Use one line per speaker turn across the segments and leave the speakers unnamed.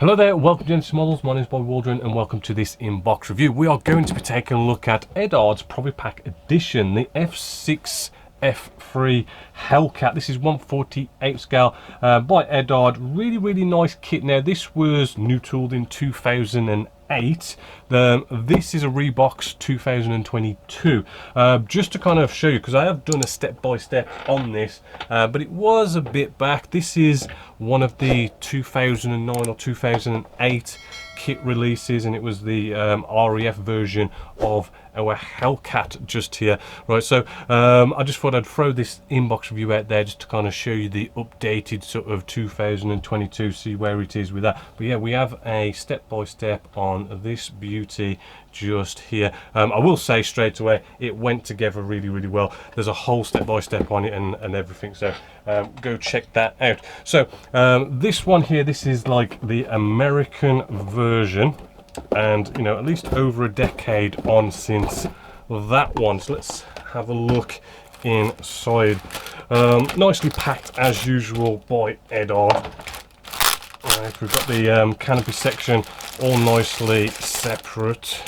Hello there, welcome to Genesis Models. My name is Bob Waldron and welcome to this inbox review. We are going to be taking a look at Eduard's Provi Pack Edition, the F6F-3 Hellcat. This is 1/48 scale by Eduard. Really nice kit. Now this was new tooled in 2008. This is a Rebox 2022. Just to kind of show you, because I have done a step-by-step on this, but it was a bit back. This is one of the 2009 or 2008 kit releases, and it was the REF version of our Hellcat just here, right? So I just thought I'd throw this inbox review out there just to kind of show you the updated sort of 2022, see where it is with that. But yeah, we have a step-by-step on this beauty just here. I will say straight away, it went together really well. There's a whole step-by-step on it and everything, so go check that out. So this one here, this is like the American version, and you know, at least over a decade on since that one. So let's have a look inside. Nicely packed as usual by Eduard. We've got the canopy section all nicely separate.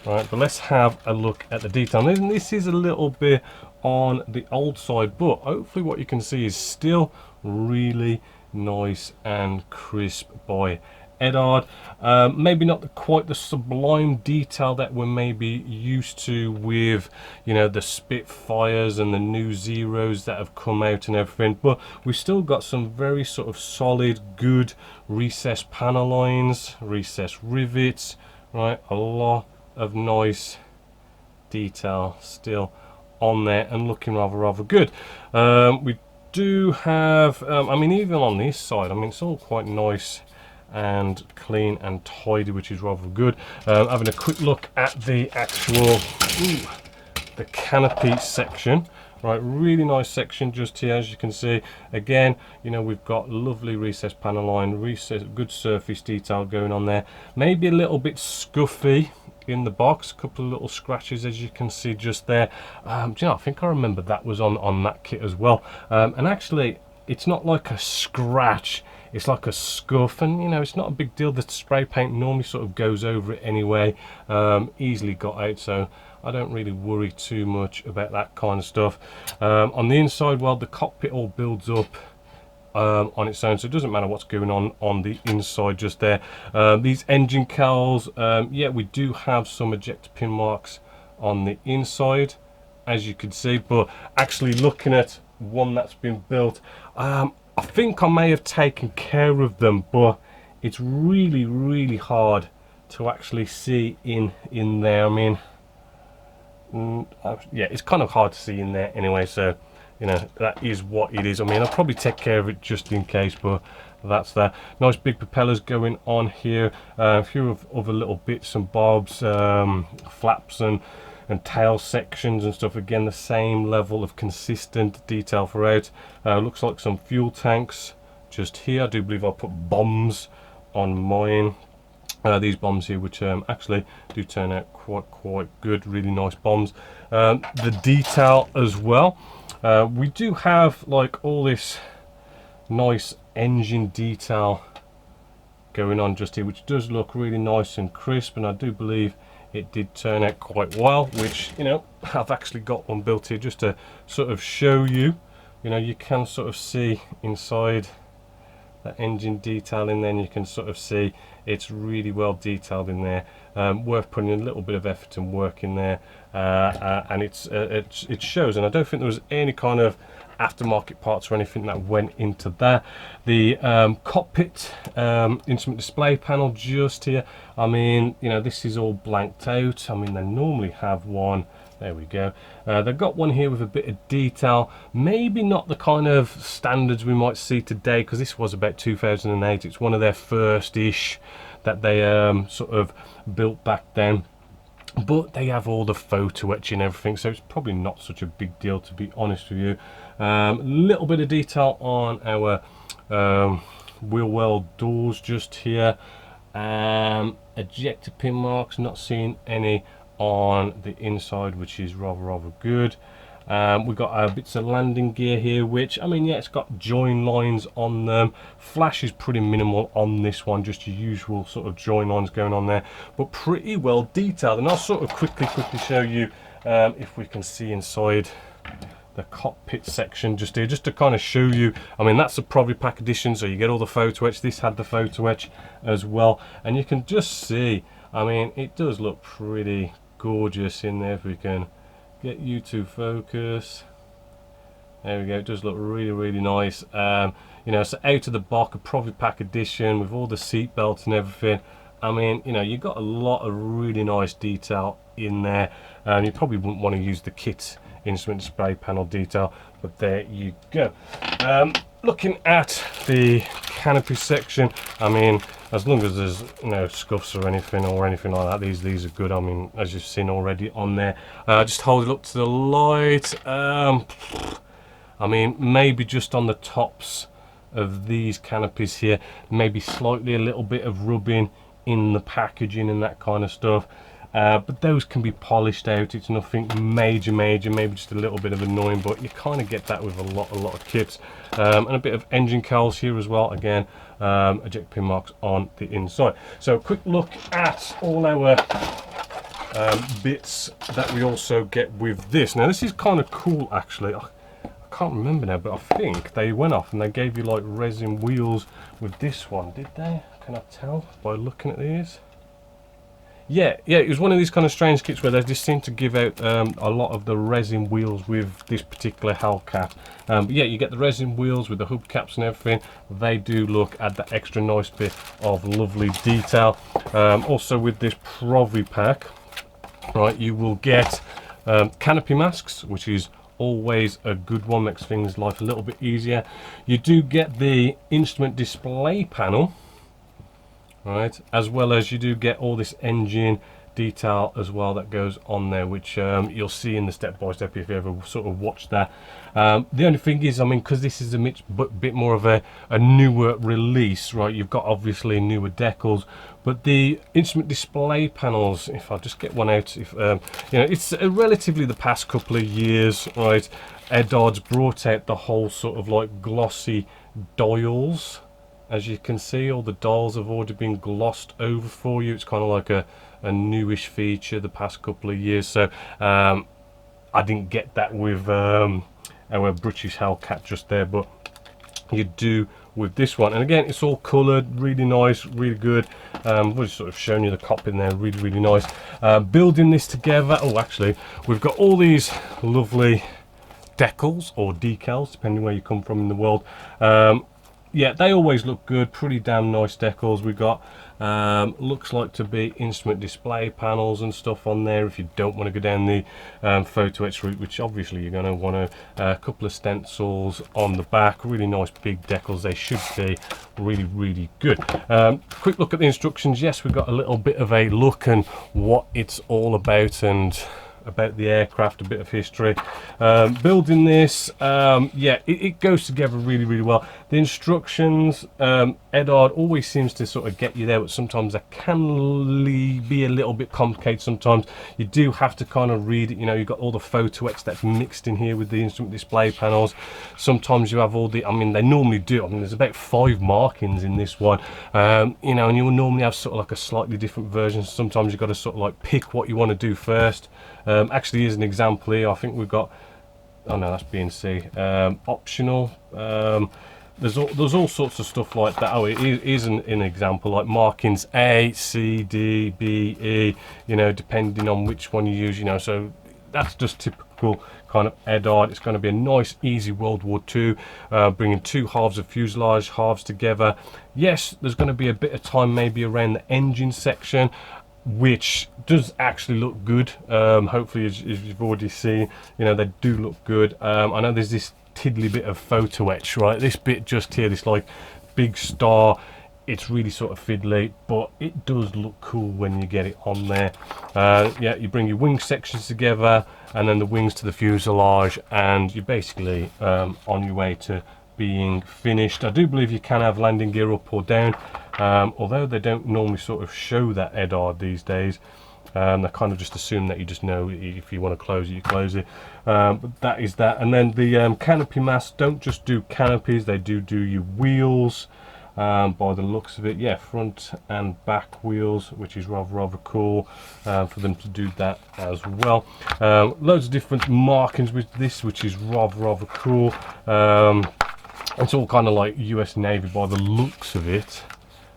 Right, but let's have a look at the detail. And this is a little bit on the old side, but hopefully what you can see is still really nice and crisp by Eduard. Maybe not quite the sublime detail that we're maybe used to with, you know, the Spitfires and the new Zeros that have come out and everything, but we've still got some very sort of solid, good recessed panel lines, recessed rivets, right? A lot of nice detail still on there and looking rather good. We do have, I mean, even on this side, I mean, it's all quite nice and clean and tidy, which is rather good. Having a quick look at the actual the canopy section, right? Really nice section just here, as you can see. Again, you know, we've got lovely recessed panel line, good surface detail going on there. Maybe a little bit scuffy in the box, a couple of little scratches as you can see just there. Do you know, I think I remember that was on that kit as well. And actually, it's not like a scratch, it's like a scuff, and you know, it's not a big deal. The spray paint normally sort of goes over it anyway, easily got out, so I don't really worry too much about that kind of stuff. On the inside, well, the cockpit all builds up on its own, so it doesn't matter what's going on the inside just there. These engine cowls, yeah, we do have some ejector pin marks on the inside, as you can see, but actually looking at one that's been built, I think I may have taken care of them, but it's really hard to actually see in there. I mean, yeah, it's kind of hard to see in there anyway, so you know, that is what it is. I mean, I'll probably take care of it just in case, but that's that. Nice big propellers going on here, a few of other little bits and bobs, flaps and tail sections and stuff. Again, the same level of consistent detail throughout. Looks like some fuel tanks just here. I do believe I'll put bombs on mine. These bombs here, which actually do turn out quite good, really nice bombs. The detail as well, we do have like all this nice engine detail going on just here, which does look really nice and crisp, and I do believe it did turn out quite well, which, you know, I've actually got one built here just to sort of show you. You know, you can sort of see inside that engine detail in there, and you can sort of see it's really well detailed in there. Worth putting a little bit of effort and work in there, and it shows. And I don't think there was any kind of aftermarket parts or anything that went into that. The cockpit instrument display panel just here, I mean, you know, this is all blanked out. I mean, they normally have one. There we go. They've got one here with a bit of detail, maybe not the kind of standards we might see today, because this was about 2008. It's one of their first-ish that they sort of built back then, but they have all the photo etch and everything, so it's probably not such a big deal, to be honest with you. Little bit of detail on our wheel well doors just here. Ejector pin marks, not seeing any on the inside, which is rather good. We've got bits of landing gear here, which, I mean, yeah, it's got join lines on them. Flash is pretty minimal on this one, just your usual sort of join lines going on there, but pretty well detailed. And I'll sort of quickly show you if we can see inside the cockpit section just here, just to kind of show you. I mean, that's a Provi Pack edition, so you get all the photo etch. This had the photo etch as well, and you can just see, I mean, it does look pretty gorgeous in there. If we can get you to focus, there we go. It does look really nice. You know, so out of the box, a Provi Pack edition with all the seat belts and everything. I mean, you know, you've got a lot of really nice detail in there. You probably wouldn't want to use the kit instrument display panel detail, but there you go. Looking at the canopy section, I mean, as long as there's no scuffs or anything like that, these are good. I mean, as you've seen already on there. Just hold it up to the light. I mean, maybe just on the tops of these canopies here, maybe slightly a little bit of rubbing in the packaging and that kind of stuff. But those can be polished out. It's nothing major, maybe just a little bit of annoying, but you kind of get that with a lot of kits. And a bit of engine cowls here as well. Again, eject pin marks on the inside. So a quick look at all our bits that we also get with this. Now this is kind of cool actually. I can't remember now, but I think they went off and they gave you like resin wheels with this one, did they? Can I tell by looking at these? Yeah, it was one of these kind of strange kits where they just seem to give out a lot of the resin wheels with this particular Hellcat. But yeah, you get the resin wheels with the hubcaps and everything. They do add that extra nice bit of lovely detail. Also with this Provi Pack, right, you will get canopy masks, which is always a good one, makes things life a little bit easier. You do get the instrument display panel, right, as well as you do get all this engine detail as well that goes on there, which you'll see in the step-by-step if you ever sort of watch that. The only thing is, I mean, because this is a bit more of a newer release, right, you've got obviously newer decals, but the instrument display panels, if I just get one out, if you know, it's relatively the past couple of years, right, Eduard's brought out the whole sort of like glossy dials. As you can see, all the dials have already been glossed over for you. It's kind of like a newish feature the past couple of years. So I didn't get that with our British Hellcat just there, but you do with this one. And again, it's all coloured, really nice, really good. We've just sort of shown you the cockpit in there, really nice. Building this together, oh, actually, we've got all these lovely decals or decals, depending where you come from in the world. Yeah, they always look good, pretty damn nice decals. We've got looks like to be instrument display panels and stuff on there if you don't want to go down the photo etch route, which obviously you're going to want a couple of stencils on the back. Really nice big decals. They should be really good. Quick look at the instructions. Yes, we've got a little bit of a look and what it's all about and about the aircraft, a bit of history. Building this, yeah, it goes together really well. The instructions, Eduard always seems to sort of get you there, but sometimes that can be a little bit complicated. Sometimes you do have to kind of read it. You know, you've got all the photo etch that's mixed in here with the instrument display panels. Sometimes you have all the, I mean, they normally do, I mean, there's about 5 markings in this one, you know, and you will normally have sort of like a slightly different version. Sometimes you've got to sort of like pick what you want to do first. Actually, here's an example here. I think we've got, oh no, that's B and C. Optional. There's all sorts of stuff like that. Oh, it is an example, like markings A, C, D, B, E, you know, depending on which one you use, you know. So that's just typical kind of Eduard. It's going to be a nice, easy World War II, bringing 2 halves of fuselage, halves together. Yes, there's going to be a bit of time maybe around the engine section, which does actually look good. Hopefully, as you've already seen, you know, they do look good. I know there's this tiddly bit of photo etch, right? This bit just here, this like big star, it's really sort of fiddly, but it does look cool when you get it on there. Yeah, you bring your wing sections together and then the wings to the fuselage, and you're basically on your way to being finished. I do believe you can have landing gear up or down, although they don't normally sort of show that Eduard these days. They kind of just assume that you just know if you want to close it, you close it. But that is that. And then the canopy mast don't just do canopies, they do your wheels. By the looks of it, yeah, front and back wheels, which is rather cool for them to do that as well. Loads of different markings with this, which is rather cool. It's all kind of like US Navy by the looks of it,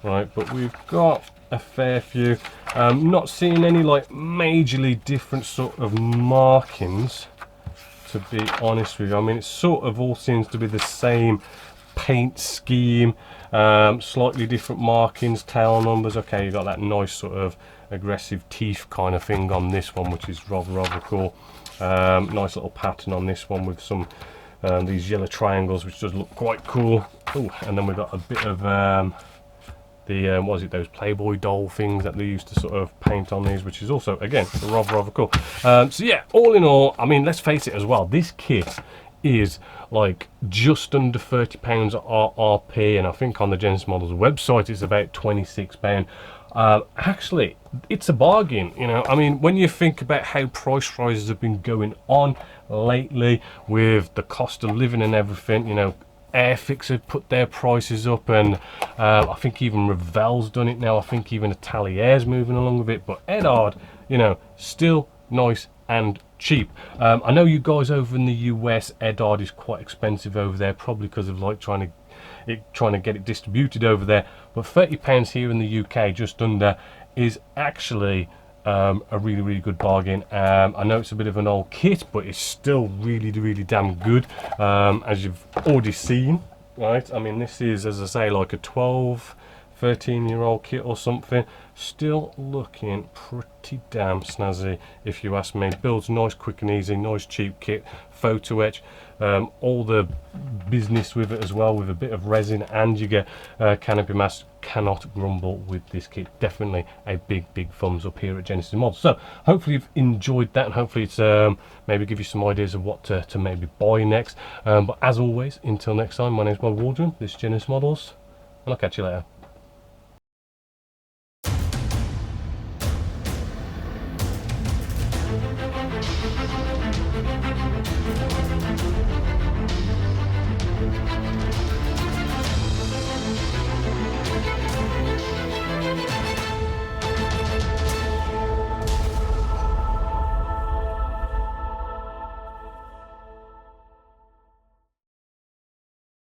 right? But we've got a fair few. Not seeing any like majorly different sort of markings, to be honest with you. I mean, it sort of all seems to be the same paint scheme, slightly different markings, tail numbers. Okay, you got that nice sort of aggressive teeth kind of thing on this one, which is rather cool. Nice little pattern on this one with some these yellow triangles, which does look quite cool. Oh, and then we've got a bit of the what is it, those Playboy doll things that they used to sort of paint on these, which is also again rather cool. So yeah, all in all, I mean, let's face it as well, this kit is like just under £30 RRP, and I think on the Genesis Models website it's about £26. Actually, it's a bargain, you know. I mean, when you think about how price rises have been going on lately with the cost of living and everything, you know, Airfix have put their prices up, and I think even Revell's done it now. I think even Atelier's moving along with it, but Eduard, you know, still nice and cheap. I know you guys over in the US, Eduard is quite expensive over there, probably because of like trying to get it distributed over there. But £30 here in the UK, just under, is actually a really good bargain. I know it's a bit of an old kit, but it's still really damn good, as you've already seen, right? I mean, this is, as I say, like a 13-year-old kit or something. Still looking pretty damn snazzy, if you ask me. Builds nice, quick and easy, nice cheap kit, photo etch, all the business with it as well, with a bit of resin, and you get canopy mast. Cannot grumble with this kit. Definitely a big thumbs up here at Genesis Models. So hopefully you've enjoyed that, and hopefully it's maybe give you some ideas of what to maybe buy next. But as always, until next time, my name is Bob Waldron, this is Genesis Models, and I'll catch you later.